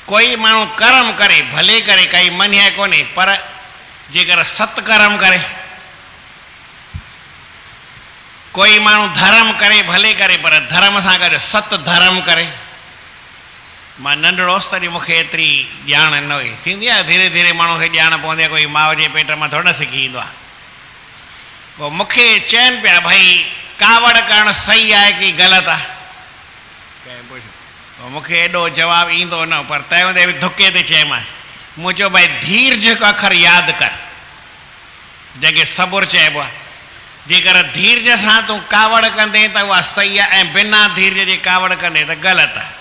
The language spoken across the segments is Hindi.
कोई माण्हू कर्म करे भले करे काई मञे कोन्हे, पर जेकर सत्कर्म करे, कोई माण्हू धर्म करे भले करे पर धर्म सां गॾु सत धर्म करे। मां नंढड़ो होसि तॾहिं मूंखे एतिरी ॼाण न हुई, थींदी आहे धीरे धीरे माण्हू खे ॼाण पवंदी आहे, कोई माउ जे पेट मां थोरो न सिखी ईंदो आहे। पोइ मूंखे चवनि पिया भई कावड़ करणु सही आहे कि ग़लति आहे, पोइ मूंखे एॾो जवाबु ईंदो न, पर तंहिं हूंदे बि धुके ते चयोमांसि, मूं चयो भई धीरज हिकु अखर यादि कर, जंहिंखे सबुरु चइबो आहे। जेकर धीरज सां तूं कावड़ कंदे त उहा सही आहे, ऐं बिना धीरज जे कावड़ कंदे त ग़लति आहे।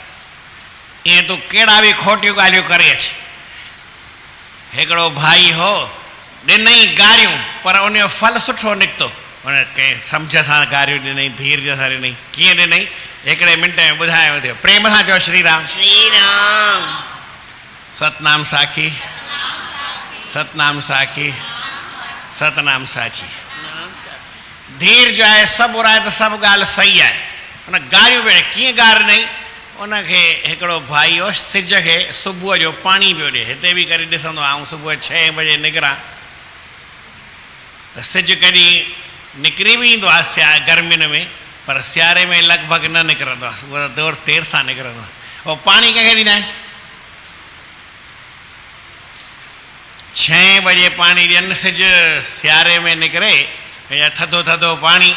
ईअं तूं कहिड़ा बि खोटियूं ॻाल्हियूं करे अच। हिकिड़ो भाई हो, ॾिनई गारियूं पर उन जो फल सुठो निकितो, उन कंहिं सम्झ सां गारियूं ॾिनई, धीरज सां ॾिनई। कीअं ॾिनई? हिकिड़े मिंट में ॿुधायो थियो, प्रेम सां चओ श्री राम। श्री राम। सतनाम साखी, सतनाम साखी, सतनाम साखी। धीरज आहे, सबुरु आहे त सभु ॻाल्हि सही आहे। उन गारियूं बि कीअं गार ॾिनई? उनखे हिकिड़ो भाई हो सिज खे सुबुह जो पाणी पियो ॾिए। हिते बि करे ॾिसंदो आहियां, सुबुह 6 बजे निकिरां त सिज कॾहिं निकिरी बि ईंदो आहे गर्मियुनि में, पर सियारे में लॻभॻि न निकिरंदो आहे, उहो दौर देरि सां निकिरंदो आहे। उहो पाणी कंहिंखे ॾींदा आहिनि? 6 बजे पाणी ॾियनि, सिज सियारे में निकिरे, या थधो थधो पाणी,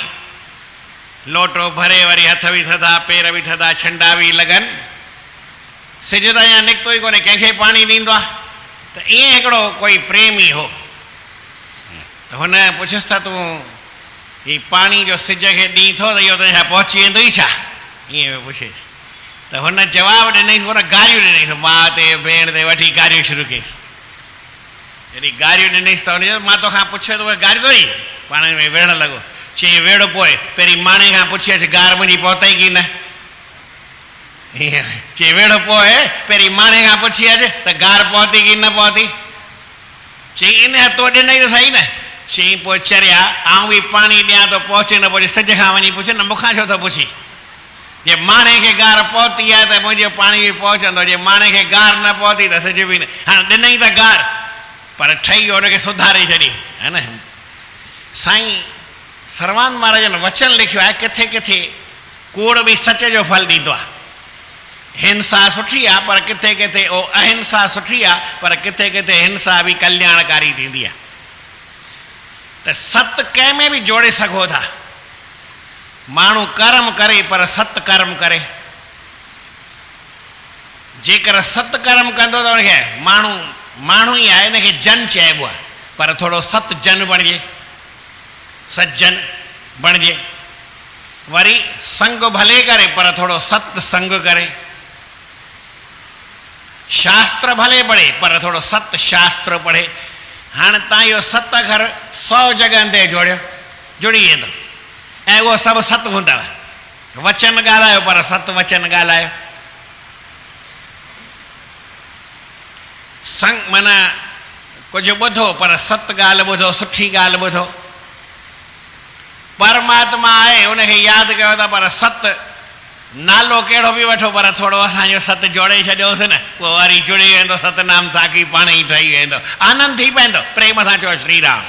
लोटो भरे, वरी हथ बि थधा, पेर बि थधा, छंडा बि लॻनि, सिज त अञा निकितो ई कोन्हे, कंहिंखे पाणी ॾींदो आहे। त ईअं हिकिड़ो कोई प्रेमी हो, त हुन पुछियसि त तूं हीउ पाणी जो सिज खे ॾीं थो त इहो त छा पहुची वेंदो ई छा? ईअं पुछेसि त हुन जवाबु ॾिनईसि, हुन गारियूं ॾिनईसि, माउ ते भेण ते वठी गारियूं शुरू कयईसि। जॾहिं गारियूं ॾिनईसि त हुन मां तोखां पुछियो त उहे गारियूं थोरी, पाण में वेहण लॻो। चई वेड़ पोइ पहिरीं माणे खां पुछी अचु गार मुंहिंजी पहुतई की न। चई वेड़ पोइ पहिरीं माणे खां पुछी अचु त गार पहुती की न पहुती। चई इन तो ॾिनई त सही न। चई पोइ चरिया आऊं बि पाणी ॾियां थो, पहुचे न पहुचे, सिज खां वञी पुछे न, मूंखां छो थो पुछी? जे माणे खे गार पहुती आहे त मुंहिंजो पाणी बि पहुचंदो, जे माणे खे गार न पहुती त सिज बि न। हाणे ॾिनई त गार, पर ठही हुनखे सुधारे छॾी, है न। साईं सर्वानंद महाराजनि वचन लिखियो आहे, किथे किथे कूड़ बि सच जो फल ॾींदो आहे। हिंसा सुठी आहे, पर किथे किथे ओ अहिंसा सुठी आहे, पर किथे किथे हिंसा बि कल्याणकारी थींदी आहे। त सत कंहिं में बि जोड़े सघो था। माण्हू कर्म करे पर सत कर्म करे। जेकर सत कर्म कंदो त हुनखे माण्हू ई आहे, हिनखे जन चइबो आहे, पर थोरो सत जन बणिजे, सज्जन बणिजे। वरी संग भले करे पर थोरो सत संग करे। शास्त्र भले पढ़े पर थोरो सत शास्त्र पढ़े। हाणे तव्हां इहो सत अखर 100 जॻहियुनि ते जोड़ियो, जुड़ी वेंदो, ऐं उहो सभु सत हूंदव। वचन ॻाल्हायो पर सत वचन ॻाल्हायो। संग माना कुझु ॿुधो पर सत ॻाल्हि ॿुधो, सुठी ॻाल्हि ॿुधो। परमात्मा आहे उनखे यादि कयो था, पर सत नालो कहिड़ो बि वठो, पर थोरो असांजो सत जोड़े छॾियोसीं न, पोइ वरी जुड़ी वेंदो, सतनाम साखी पाण ई ठही वेंदो, आनंद थी पवंदो। प्रेम सां चओ श्री राम।